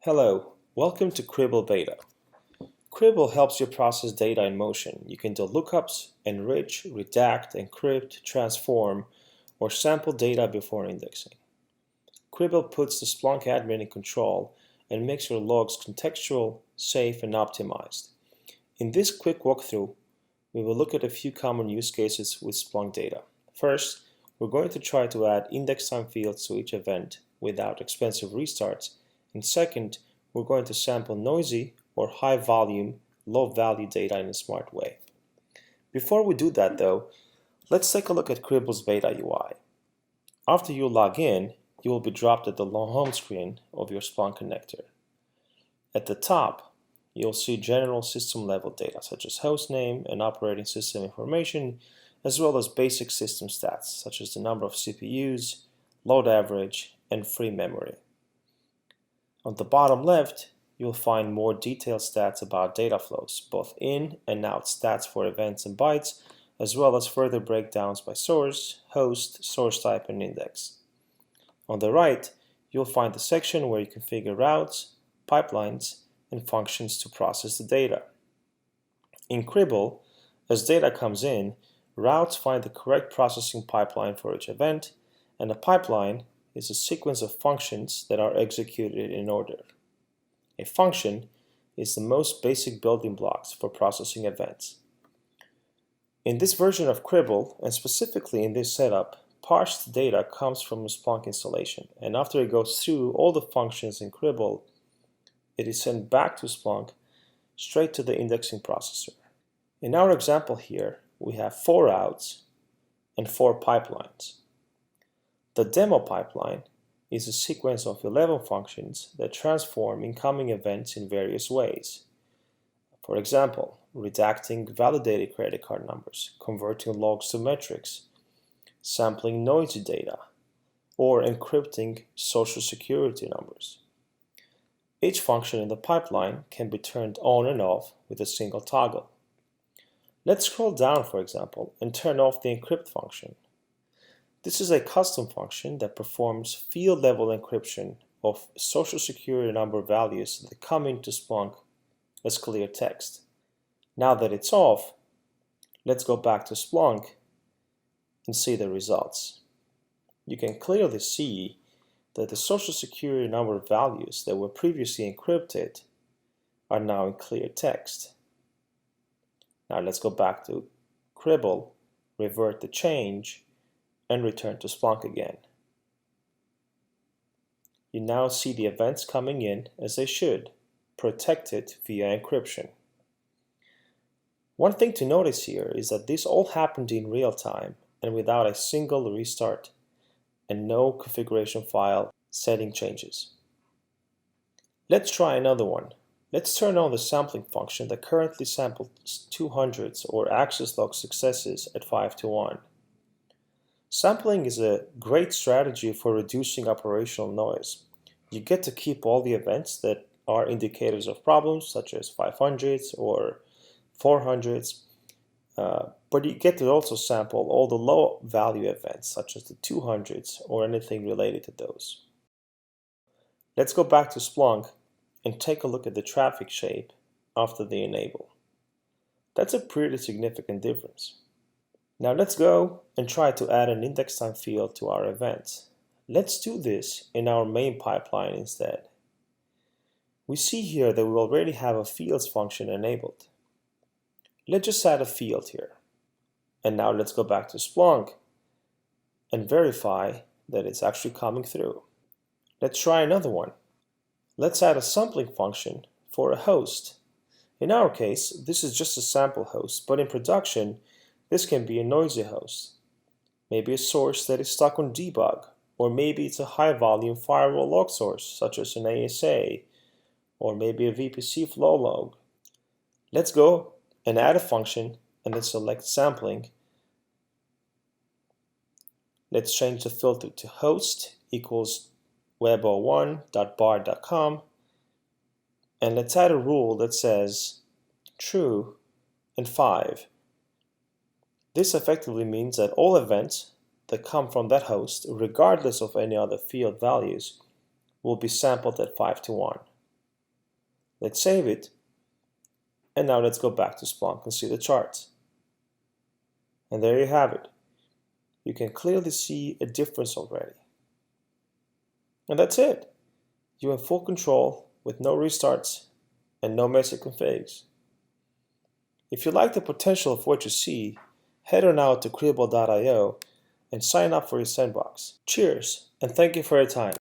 Hello, welcome to Cribl Beta. Cribl helps you process data in motion. You can do lookups, enrich, redact, encrypt, transform, or sample data before indexing. Cribl puts the Splunk admin in control and makes your logs contextual, safe, and optimized. In this quick walkthrough, we will look at a few common use cases with Splunk data. First, we're going to try to add index time fields to each event without expensive restarts. And second, we're going to sample noisy or high volume, low value data in a smart way. Before we do that though, let's take a look at Cribl's beta UI. After you log in, you will be dropped at the home screen of your Splunk connector. At the top, you'll see general system level data such as hostname and operating system information, as well as basic system stats such as the number of CPUs, load average, and free memory. On the bottom left, you'll find more detailed stats about data flows, both in and out stats for events and bytes, as well as further breakdowns by source, host, source type, and index. On the right, you'll find the section where you configure routes, pipelines, and functions to process the data. In Cribl, as data comes in, routes find the correct processing pipeline for each event, and a pipeline is a sequence of functions that are executed in order. A function is the most basic building blocks for processing events. In this version of Cribl, and specifically in this setup, parsed data comes from a Splunk installation, and after it goes through all the functions in Cribl, it is sent back to Splunk straight to the indexing processor. In our example here, we have 4 routes and 4 pipelines. The demo pipeline is a sequence of 11 functions that transform incoming events in various ways. For example, redacting validated credit card numbers, converting logs to metrics, sampling noisy data, or encrypting social security numbers. Each function in the pipeline can be turned on and off with a single toggle. Let's scroll down, for example, and turn off the encrypt function. This is a custom function that performs field-level encryption of social security number values that come into Splunk as clear text. Now that it's off, let's go back to Splunk and see the results. You can clearly see that the social security number values that were previously encrypted are now in clear text. Now let's go back to Cribl, revert the change, and return to Splunk again. You now see the events coming in as they should, protected via encryption. One thing to notice here is that this all happened in real time and without a single restart and no configuration file setting changes. Let's try another one. Let's turn on the sampling function that currently samples 200s or access log successes at 5 to 1. Sampling is a great strategy for reducing operational noise. You get to keep all the events that are indicators of problems, such as 500s or 400s, but you get to also sample all the low value events, such as the 200s or anything related to those. Let's go back to Splunk and take a look at the traffic shape after the enable. That's a pretty significant difference. Now let's go and try to add an index time field to our event. Let's do this in our main pipeline instead. We see here that we already have a fields function enabled. Let's just add a field here. And now let's go back to Splunk and verify that it's actually coming through. Let's try another one. Let's add a sampling function for a host. In our case, this is just a sample host, but in production, this can be a noisy host, maybe a source that is stuck on debug, or maybe it's a high-volume firewall log source, such as an ASA, or maybe a VPC flow log. Let's go and add a function, and let's select sampling. Let's change the filter to host equals web01.bar.com, and let's add a rule that says true and 5. This effectively means that all events that come from that host, regardless of any other field values, will be sampled at 5 to 1. Let's save it. And now let's go back to Splunk and see the charts. And there you have it. You can clearly see a difference already. And that's it. You're in full control with no restarts and no messy configs. If you like the potential of what you see, head on out to Cribl.io and sign up for your sandbox. Cheers, and thank you for your time.